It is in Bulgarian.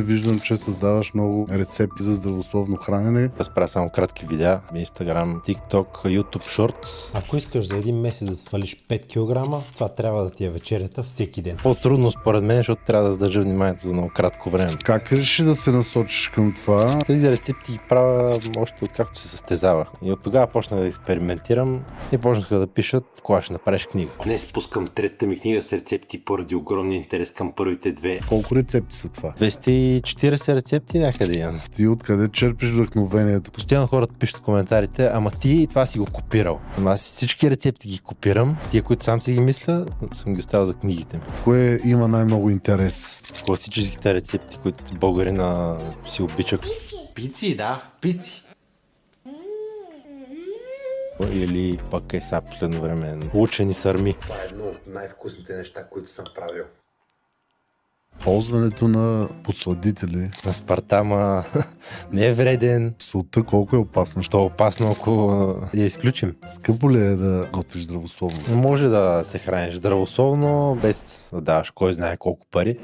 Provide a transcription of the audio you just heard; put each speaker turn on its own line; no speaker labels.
Виждам, че създаваш много рецепти за здравословно хранене.
Аз правя само кратки видеа, Instagram, TikTok, YouTube Shorts.
Ако искаш за един месец да свалиш 5 кг, това трябва да ти е вечерята всеки ден.
По-трудно според мен, защото трябва да задържа вниманието за много кратко време.
Как реши да се насочиш към това?
Тези рецепти ги правя още откакто се състезавах. И от тогава почнах да експериментирам и почнаха да пишат, кога ще направиш книга.
Днес пускам третата ми книга с рецепти поради огромния интерес към първите две.
Колко рецепти са това?
240 рецепти някъде имам.
Ти откъде черпиш вдъхновението?
Постоянно хората пишат в коментарите, ама ти това си го копирал. Ама аз всички рецепти ги копирам. Тия, които сам си ги мисля, съм ги оставил за книгите ми.
Кое има най-много интерес?
Класическите рецепти, които българина си обича.
Пици, да, пици.
Или пък е са последно време учени сърми.
Това е едно от най-вкусните неща, които съм правил.
Ползването на подсладители.
На Спартама не е вреден.
Солта колко е опасна?
Що е опасно, ако я изключим.
Скъпо ли е да готвиш здравословно?
Може да се храниш здравословно, без да даваш кой знае колко пари.